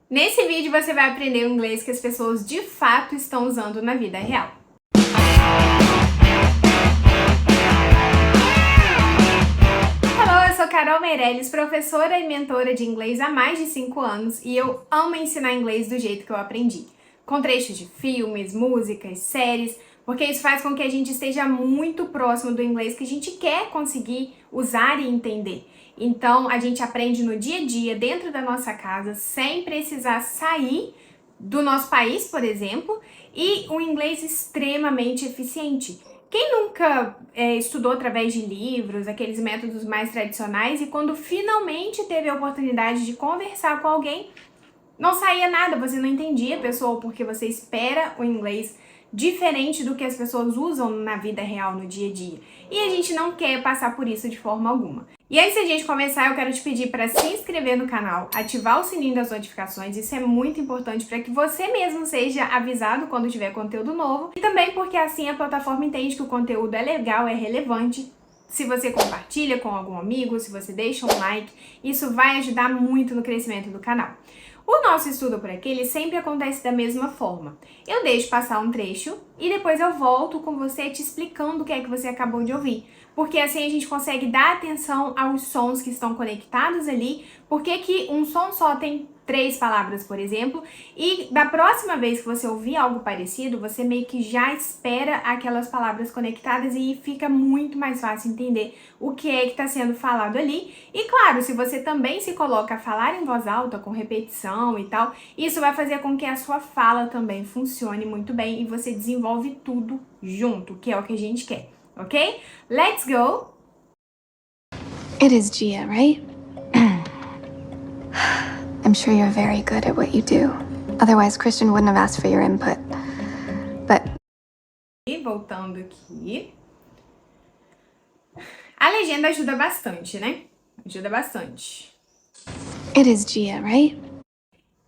Nesse vídeo você vai aprender o inglês que as pessoas de fato estão usando na vida real. Olá, eu sou Carol Meirelles, professora e mentora de inglês há mais de 5 anos e eu amo ensinar inglês do jeito que eu aprendi. Com trechos de filmes, músicas, séries, porque isso faz com que a gente esteja muito próximo do inglês que a gente quer conseguir usar e entender. Então, a gente aprende no dia a dia, dentro da nossa casa, sem precisar sair do nosso país, por exemplo, e um inglês extremamente eficiente. Quem nunca estudou através de livros, aqueles métodos mais tradicionais, e quando finalmente teve a oportunidade de conversar com alguém, não saía nada, você não entendia a pessoa porque você espera o inglês diferente do que as pessoas usam na vida real, no dia a dia. E a gente não quer passar por isso de forma alguma. E antes de a gente começar, eu quero te pedir para se inscrever no canal, ativar o sininho das notificações, isso é muito importante para que você mesmo seja avisado quando tiver conteúdo novo. E também porque assim a plataforma entende que o conteúdo é legal, é relevante. Se você compartilha com algum amigo, se você deixa um like, isso vai ajudar muito no crescimento do canal. O nosso estudo por aqui, ele sempre acontece da mesma forma. Eu deixo passar um trecho e depois eu volto com você te explicando o que é que você acabou de ouvir. Porque assim a gente consegue dar atenção aos sons que estão conectados ali, porque que um som só tem 3 palavras, por exemplo, e da próxima vez que você ouvir algo parecido, você meio que já espera aquelas palavras conectadas e fica muito mais fácil entender o que é que está sendo falado ali. E claro, se você também se coloca a falar em voz alta, com repetição e tal, isso vai fazer com que a sua fala também funcione muito bem e você desenvolve tudo junto, que é o que a gente quer, ok? Let's go! It is Gia, right? I'm sure you're very good at what you do. Otherwise, Christian wouldn't have asked for your input. But... E voltando aqui... A legenda ajuda bastante, né? Ajuda bastante. It is Gia, right?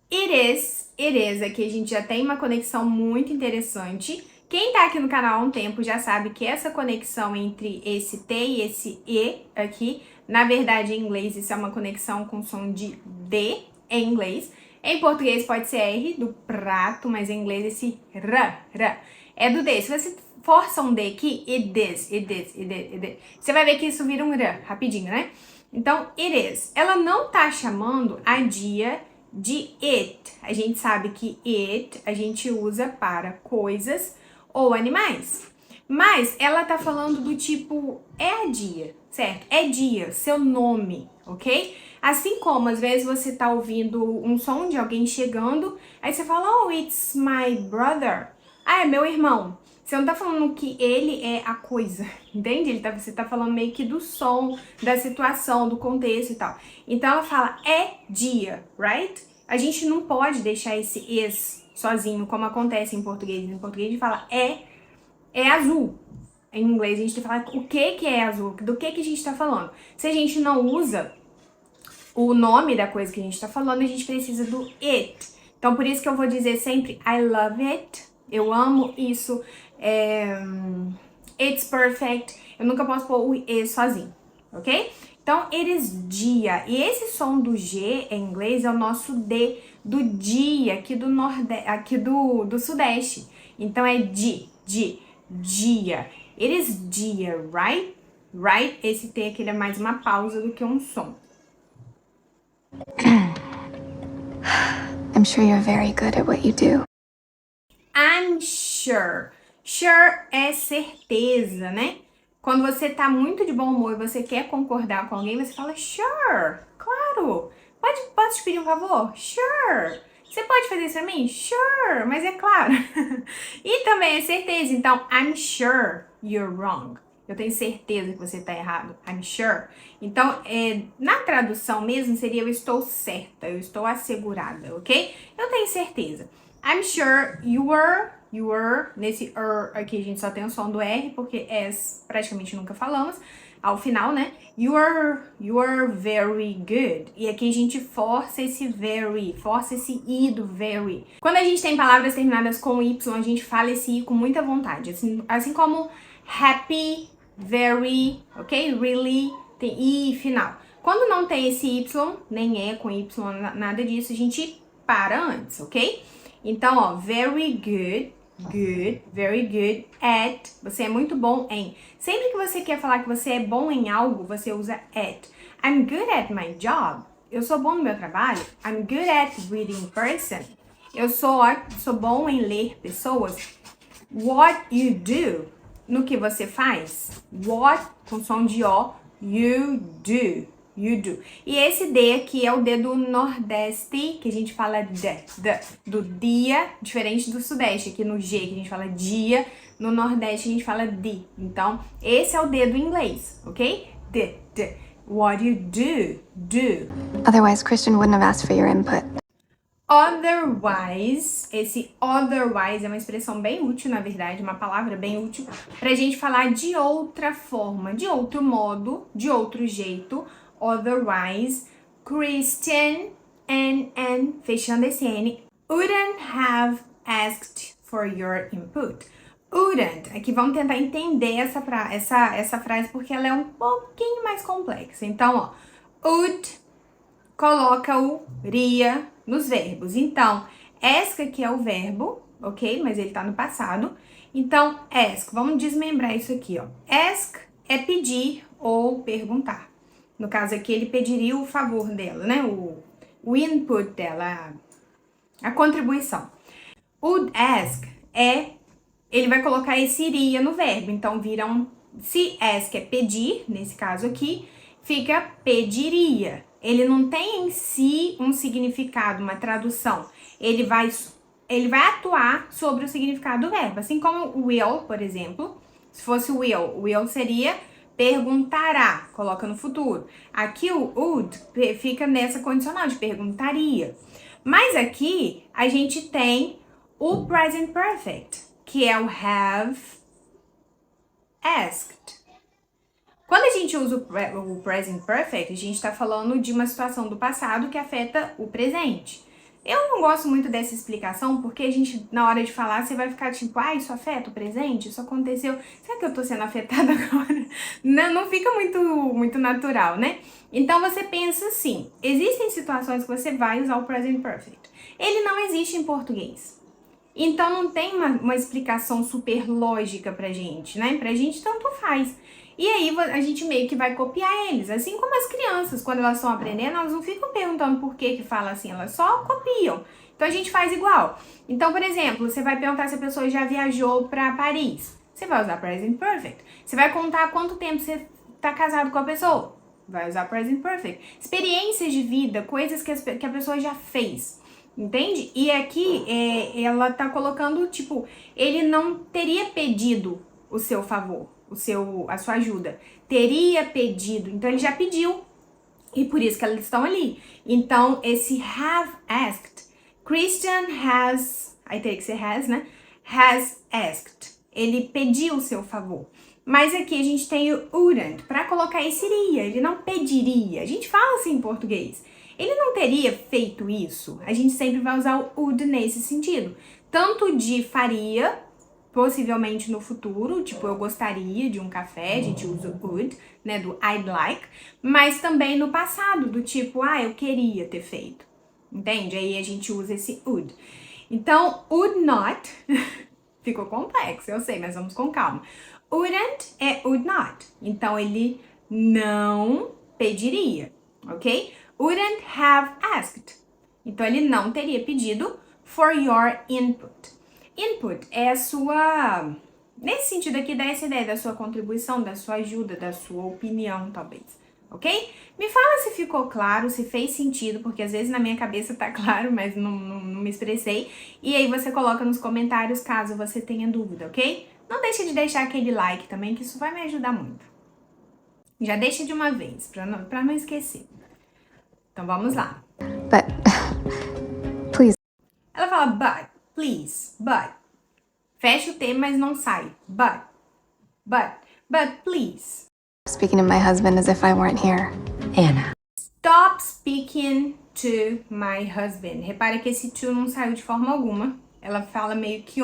It is. Aqui a gente já tem uma conexão muito interessante. Quem tá aqui no canal há um tempo já sabe que essa conexão entre esse T e esse E aqui, na verdade em inglês isso é uma conexão com som de D em inglês. Em português pode ser R do prato, mas em inglês esse R é do D. Se você força um D aqui, it is. Você vai ver que isso vira um R, rapidinho, né? Então, it is. Ela não tá chamando a Dia de it. A gente sabe que it a gente usa para coisas ou animais. Mas ela tá falando do tipo, é a Dia, certo? É Dia, seu nome, ok? Assim como às vezes você tá ouvindo um som de alguém chegando, aí você fala, oh, it's my brother. Ah, é meu irmão. Você não tá falando que ele é a coisa, entende? Você tá falando meio que do som, da situação, do contexto e tal. Então ela fala, é dia, right? A gente não pode deixar esse is sozinho, como acontece em português. Em português a gente fala é azul. Em inglês a gente tem que falar o que é azul, do que a gente tá falando. Se a gente não usa o nome da coisa que a gente tá falando, a gente precisa do it. Então por isso que eu vou dizer sempre I love it, eu amo isso, it's perfect. Eu nunca posso pôr o is sozinho, ok? Então, it is dia. E esse som do G em inglês é o nosso D do dia, aqui do do Sudeste. Então, é dia. It is dia, right? Right? Esse T aqui é mais uma pausa do que um som. I'm sure you're very good at what you do. I'm sure. Sure é certeza, né? Quando você tá muito de bom humor e você quer concordar com alguém, você fala sure, claro. Posso te pedir um favor? Sure. Você pode fazer isso pra mim? Sure, mas é claro. E também é certeza, então I'm sure you're wrong. Eu tenho certeza que você tá errado. I'm sure. Então, na tradução mesmo seria eu estou certa, eu estou assegurada, ok? Eu tenho certeza. I'm sure you were, nesse aqui a gente só tem o som do R, porque as praticamente nunca falamos, ao final, né? You are very good. E aqui a gente força esse very, força esse I do very. Quando a gente tem palavras terminadas com Y, a gente fala esse I com muita vontade. Assim como happy, very, ok? Really, tem I final. Quando não tem esse Y, nem é com Y, nada disso, a gente para antes, ok? Então, ó, very good, very good at. Você é muito bom em. Sempre que você quer falar que você é bom em algo, você usa at. I'm good at my job. Eu sou bom no meu trabalho. I'm good at reading person. Eu sou bom em ler pessoas. What you do. No que você faz. What, com som de O, you do. You do. E esse D aqui é o D do Nordeste, que a gente fala do dia, diferente do Sudeste, aqui no G, que a gente fala dia, no Nordeste a gente fala di. Então, esse é o D do inglês, ok? D. What you do. Otherwise, Christian wouldn't have asked for your input. Otherwise, esse otherwise é uma expressão bem útil, na verdade, uma palavra bem útil pra gente falar de outra forma, de outro modo, de outro jeito. Otherwise, Christian and fechando esse N, wouldn't have asked for your input. Wouldn't. Aqui vamos tentar entender essa frase porque ela é um pouquinho mais complexa. Então, ó, would coloca o ria nos verbos. Então, ask aqui é o verbo, ok? Mas ele tá no passado. Então, ask. Vamos desmembrar isso aqui, ó. Ask é pedir ou perguntar. No caso aqui, ele pediria o favor dela, né? O input dela, a contribuição. Would ask ele vai colocar esse iria no verbo. Então, vira se ask é pedir, nesse caso aqui, fica pediria. Ele não tem em si um significado, uma tradução. Ele vai atuar sobre o significado do verbo. Assim como will, por exemplo. Se fosse will seria perguntará, coloca no futuro. Aqui o would fica nessa condicional de perguntaria. Mas aqui a gente tem o present perfect, que é o have asked. Quando a gente usa o present perfect, a gente está falando de uma situação do passado que afeta o presente. Eu não gosto muito dessa explicação, porque a gente, na hora de falar, você vai ficar tipo, isso afeta o presente? Isso aconteceu? Será que eu tô sendo afetada agora? Não fica muito natural, né? Então, você pensa assim, existem situações que você vai usar o present perfect. Ele não existe em português. Então, não tem uma explicação super lógica pra gente, né? Pra gente, tanto faz. E aí, a gente meio que vai copiar eles. Assim como as crianças, quando elas estão aprendendo, elas não ficam perguntando por que fala assim, elas só copiam. Então, a gente faz igual. Então, por exemplo, você vai perguntar se a pessoa já viajou pra Paris. Você vai usar present perfect. Você vai contar quanto tempo você tá casado com a pessoa. Vai usar present perfect. Experiências de vida, coisas que a pessoa já fez. Entende? E aqui, ela tá colocando, tipo, ele não teria pedido o seu favor. A sua ajuda. Teria pedido. Então, ele já pediu. E por isso que elas estão ali. Então, esse have asked. Christian has... Aí teria que ser has, né? Has asked. Ele pediu o seu favor. Mas aqui a gente tem o wouldn't. Pra colocar esse iria. Ele não pediria. A gente fala assim em português. Ele não teria feito isso. A gente sempre vai usar o would nesse sentido. Tanto de faria... possivelmente no futuro, tipo, eu gostaria de um café, a gente usa o would, né, do I'd like, mas também no passado, do tipo, eu queria ter feito, entende? Aí a gente usa esse would. Então, would not, ficou complexo, eu sei, mas vamos com calma. Wouldn't é would not, então ele não pediria, ok? Wouldn't have asked, então ele não teria pedido for your input. Input é a sua, nesse sentido aqui, dá essa ideia da sua contribuição, da sua ajuda, da sua opinião, talvez, ok? Me fala se ficou claro, se fez sentido, porque às vezes na minha cabeça tá claro, mas não me expressei. E aí você coloca nos comentários caso você tenha dúvida, ok? Não deixe de deixar aquele like também, que isso vai me ajudar muito. Já deixa de uma vez, pra não esquecer. Então vamos lá. But, please. Ela fala but. Please, but. Fecha o T, mas não sai. But, please. Speaking to my husband as if I weren't here. Anna. Stop speaking to my husband. Repara que esse to não saiu de forma alguma. Ela fala meio que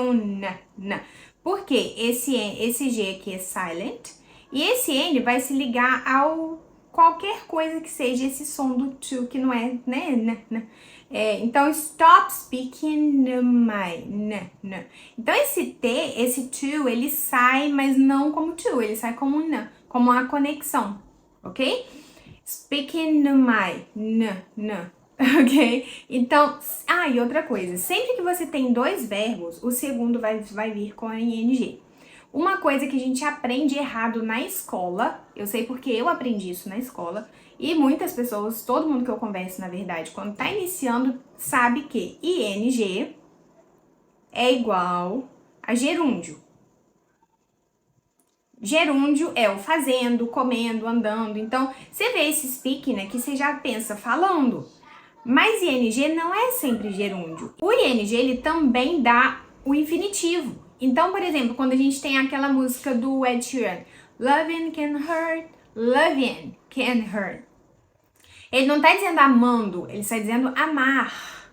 na. Por quê? Esse G aqui é silent. E esse N vai se ligar ao qualquer coisa que seja esse som do to, que não é, né? Então, stop speaking my. Então, esse T, esse to, ele sai, mas não como to, ele sai como n, como uma conexão, ok? Speaking my, ok? Então, e outra coisa, sempre que você tem dois verbos, o segundo vai vir com ing. Uma coisa que a gente aprende errado na escola, eu sei porque eu aprendi isso na escola, e muitas pessoas, todo mundo que eu converso, na verdade, quando tá iniciando, sabe que ing é igual a gerúndio. Gerúndio é o fazendo, comendo, andando. Então, você vê esse speaking aqui, você já pensa falando. Mas ing não é sempre gerúndio. O ing, ele também dá o infinitivo. Então, por exemplo, quando a gente tem aquela música do Ed Sheeran, Loving can hurt, loving can hurt. Ele não tá dizendo amando, ele está dizendo amar.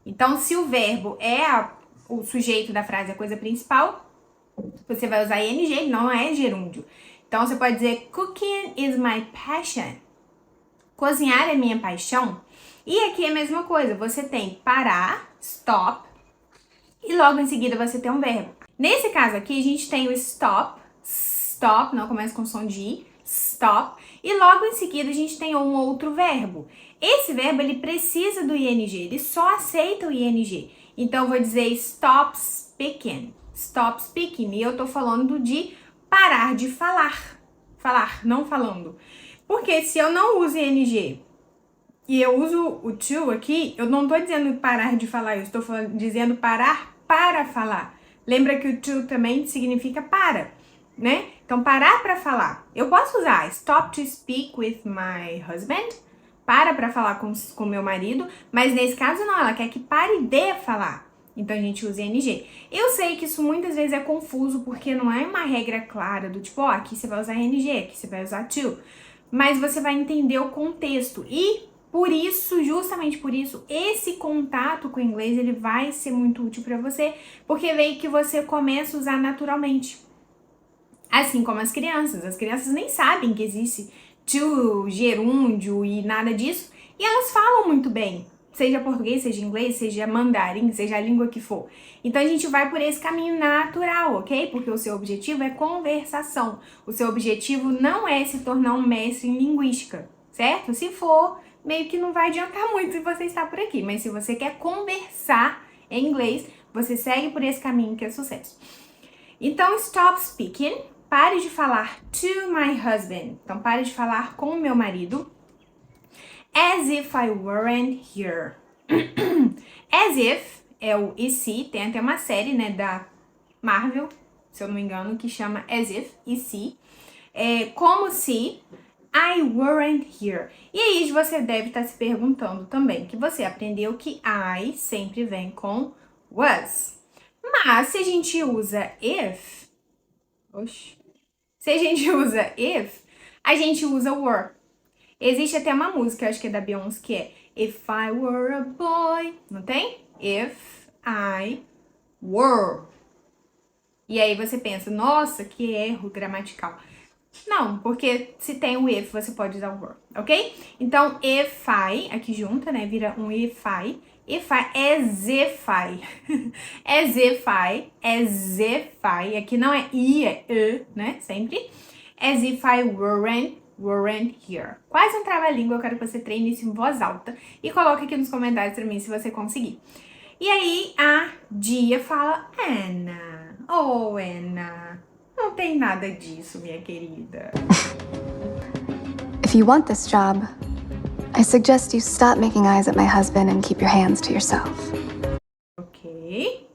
Então, se o verbo é o sujeito da frase, a coisa principal, você vai usar ing, ele não é gerúndio. Então, você pode dizer, cooking is my passion. Cozinhar é minha paixão. E aqui é a mesma coisa, você tem parar, stop, e logo em seguida você tem um verbo. Nesse caso aqui, a gente tem o stop, não começa com som de i, stop, e logo em seguida a gente tem um outro verbo. Esse verbo, ele precisa do ing, ele só aceita o ing. Então, eu vou dizer stop speaking, e eu tô falando de parar de falar, não falando. Porque se eu não uso ing e eu uso o to aqui, eu não tô dizendo parar de falar, eu estou dizendo parar para falar. Lembra que o to também significa para, né? Então, parar para falar. Eu posso usar stop to speak with my husband, para falar com meu marido, mas nesse caso não, ela quer que pare de falar. Então, a gente usa ing. Eu sei que isso muitas vezes é confuso, porque não é uma regra clara do tipo, aqui você vai usar ing, aqui você vai usar to. Mas você vai entender o contexto. E por isso, justamente por isso, esse contato com o inglês, ele vai ser muito útil para você, porque vem que você começa a usar naturalmente. Assim como as crianças nem sabem que existe to, gerúndio e nada disso, e elas falam muito bem, seja português, seja inglês, seja mandarim, seja a língua que for. Então a gente vai por esse caminho natural, ok? Porque o seu objetivo é conversação, o seu objetivo não é se tornar um mestre em linguística, certo? Se for, meio que não vai adiantar muito se você está por aqui, mas se você quer conversar em inglês, você segue por esse caminho que é sucesso. Então, stop speaking, pare de falar to my husband, então pare de falar com o meu marido, as if I weren't here. As if é o e se, tem até uma série, né, da Marvel, se eu não me engano, que chama As If, e se, como se I weren't here. E aí você deve estar se perguntando também, que você aprendeu que I sempre vem com was. Mas se a gente usa if, a gente usa were. Existe até uma música, acho que é da Beyoncé, que é If I Were a Boy, não tem? If I were. E aí você pensa, nossa, que erro gramatical. Não, porque se tem o if, você pode usar o were, ok? Então, if I, aqui junta, né, vira um if I, as if I, aqui não é I, é E, né, sempre. As if I weren't here. Quase um trava-língua, eu quero que você treine isso em voz alta e coloque aqui nos comentários pra mim se você conseguir. E aí, a Dia fala, Anna, Anna, não tem nada disso, minha querida. If you want this job, I suggest you stop making eyes at my husband and keep your hands to yourself. Ok.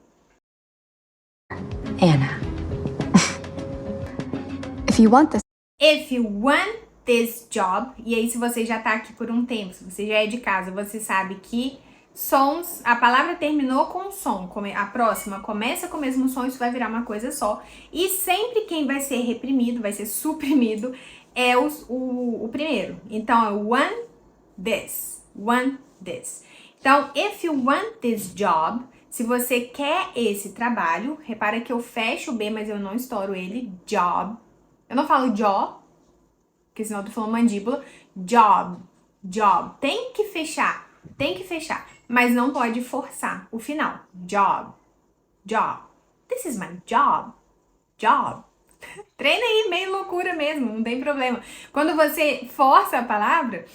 Anna. If you want this job, e aí se você já tá aqui por um tempo, se você já é de casa, você sabe que sons, a palavra terminou com som, a próxima começa com o mesmo som, isso vai virar uma coisa só. E sempre quem vai ser reprimido, vai ser suprimido, é o primeiro. Então, é want this. Então, if you want this job, se você quer esse trabalho, repara que eu fecho o B, mas eu não estouro ele, job. Eu não falo jaw, porque senão eu tô falando mandíbula. Job. Tem que fechar. mas não pode forçar o final. Job, job. This is my job, job. Treina aí, meio loucura mesmo, não tem problema. Quando você força a palavra,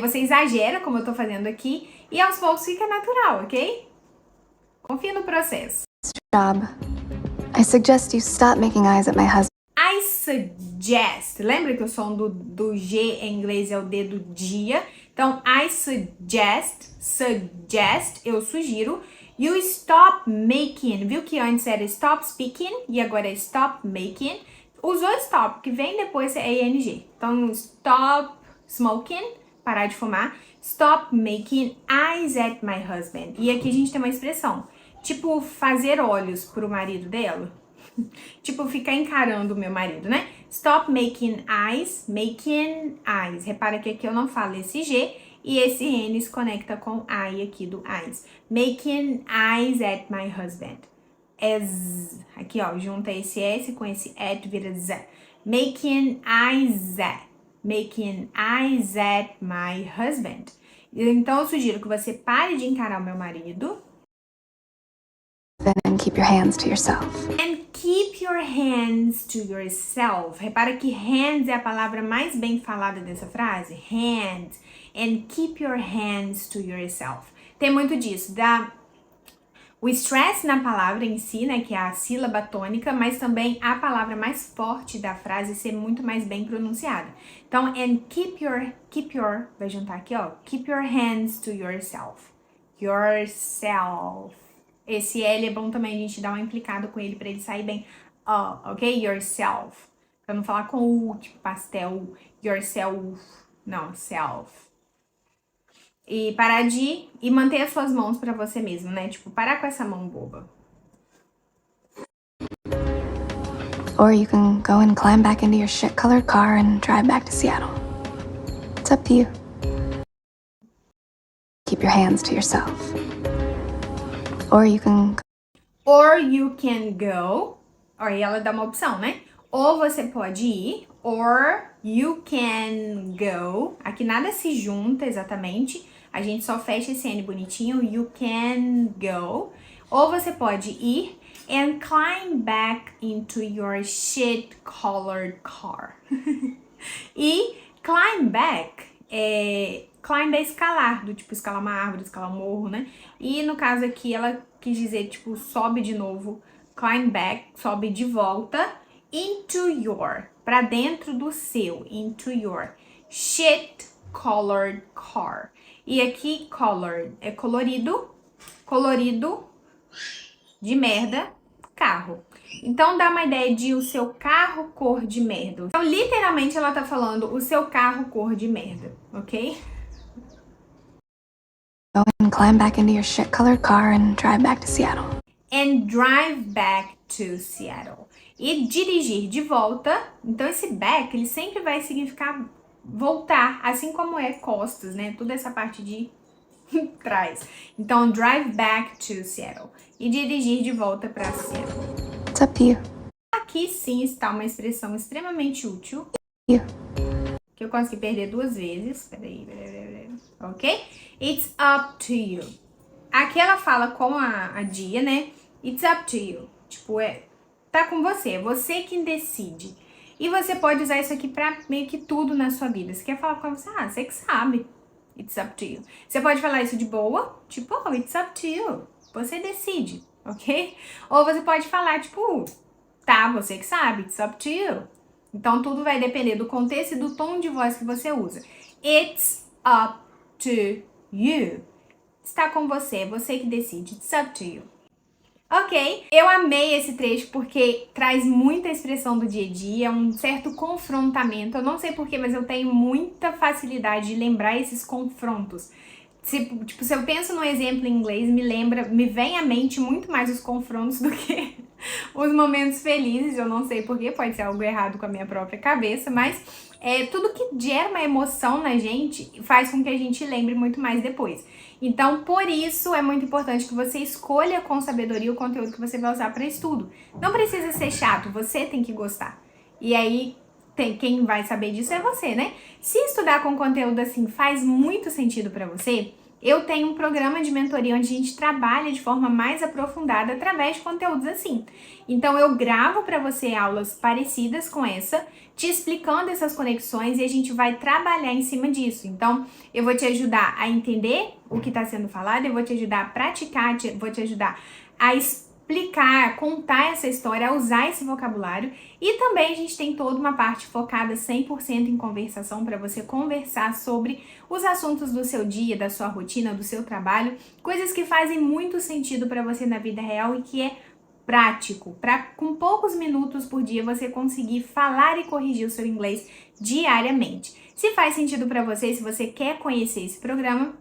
você exagera, como eu tô fazendo aqui, e aos poucos fica natural, ok? Confia no processo. Job. I suggest you stop making eyes at my husband. I suggest. Lembra que o som do G em inglês é o D do dia? Então, I suggest, eu sugiro. You stop making. Viu que antes era stop speaking e agora é stop making? Usou stop, que vem depois é ing. Então, stop smoking, parar de fumar. Stop making eyes at my husband. E aqui a gente tem uma expressão, tipo fazer olhos pro marido dela. Tipo, ficar encarando o meu marido, né? Stop making eyes, making eyes. Repara que aqui eu não falo esse G e esse N se conecta com I aqui do eyes. Making eyes at my husband. Aqui, ó, junta esse S com esse at, vira Z. Making eyes at. Making eyes at my husband. Então, eu sugiro que você pare de encarar o meu marido. And keep your hands to yourself. And keep your hands to yourself. Repara que hands é a palavra mais bem falada dessa frase. Hands. And keep your hands to yourself. Tem muito disso, o stress na palavra em si, né, que é a sílaba tônica, mas também a palavra mais forte da frase ser muito mais bem pronunciada. Então, and keep your, vai juntar aqui, ó, keep your hands to yourself. Yourself. Esse L é bom também a gente dar uma implicada com ele pra ele sair bem, ok? Yourself. Pra não falar com U, tipo pastel, yourself. Não, self. E parar e manter as suas mãos pra você mesmo, né? Tipo, parar com essa mão boba. Or you can go and climb back into your shit-colored car and drive back to Seattle. It's up to you. Keep your hands to yourself. Or you can go. Aí ela dá uma opção, né? Ou você pode ir, or you can go. Aqui nada se junta exatamente. A gente só fecha esse N bonitinho. You can go. Ou você pode ir and climb back into your shit-colored car. E climb back climb é escalar, do tipo escalar uma árvore, escalar um morro, né? E no caso aqui ela quis dizer, tipo, sobe de novo. Climb back, sobe de volta. Into your, pra dentro do seu. Into your shit-colored car. E aqui, colored, é colorido. Colorido de merda, carro. Então, dá uma ideia de o seu carro cor de merda. Então, literalmente, ela tá falando o seu carro cor de merda, ok? go and climb back into your shit-colored car and drive back to Seattle. And drive back to Seattle. E dirigir de volta. Então, esse back, ele sempre vai significar voltar, assim como é costas, né? Toda essa parte de trás. Então, drive back to Seattle. E dirigir de volta para Seattle. It's up to you. Aqui sim está uma expressão extremamente útil. You. Que eu consegui perder 2 vezes. Peraí. Ok? It's up to you. Aqui ela fala com a dia, né? It's up to you. Tipo, tá com você. É você quem decide. E você pode usar isso aqui pra meio que tudo na sua vida. Você quer falar com você? Ah, você que sabe. It's up to you. Você pode falar isso de boa. Tipo, oh, it's up to you. Você decide, ok? Ou você pode falar, tipo, tá, você que sabe. It's up to you. Então, tudo vai depender do contexto e do tom de voz que você usa. It's up to you. Está com você, é você que decide. It's up to you. Ok, eu amei esse trecho porque traz muita expressão do dia a dia, um certo confrontamento. Eu não sei porquê, mas eu tenho muita facilidade de lembrar esses confrontos. Se eu penso num exemplo em inglês, me vem à mente muito mais os confrontos do que os momentos felizes. Eu não sei porquê, pode ser algo errado com a minha própria cabeça, mas tudo que gera uma emoção na gente faz com que a gente lembre muito mais depois. Então, por isso, é muito importante que você escolha com sabedoria o conteúdo que você vai usar para estudo. Não precisa ser chato, você tem que gostar. E aí, quem vai saber disso é você, né? Se estudar com conteúdo assim faz muito sentido para você, eu tenho um programa de mentoria onde a gente trabalha de forma mais aprofundada através de conteúdos assim. Então eu gravo para você aulas parecidas com essa, te explicando essas conexões e a gente vai trabalhar em cima disso. Então eu vou te ajudar a entender o que está sendo falado, eu vou te ajudar a praticar, vou te ajudar a explicar, a contar essa história, a usar esse vocabulário. E também a gente tem toda uma parte focada 100% em conversação para você conversar sobre os assuntos do seu dia, da sua rotina, do seu trabalho, coisas que fazem muito sentido para você na vida real e que é prático, para com poucos minutos por dia você conseguir falar e corrigir o seu inglês diariamente. Se faz sentido para você, se você quer conhecer esse programa,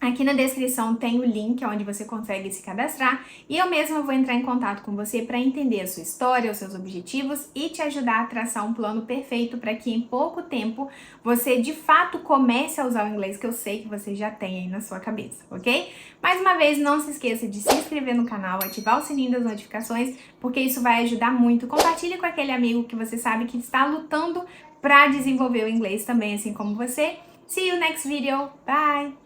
aqui na descrição tem o link onde você consegue se cadastrar e eu mesma vou entrar em contato com você para entender a sua história, os seus objetivos e te ajudar a traçar um plano perfeito para que em pouco tempo você de fato comece a usar o inglês que eu sei que você já tem aí na sua cabeça, ok? Mais uma vez, não se esqueça de se inscrever no canal, ativar o sininho das notificações, porque isso vai ajudar muito. Compartilhe com aquele amigo que você sabe que está lutando para desenvolver o inglês também, assim como você. See you next video. Bye!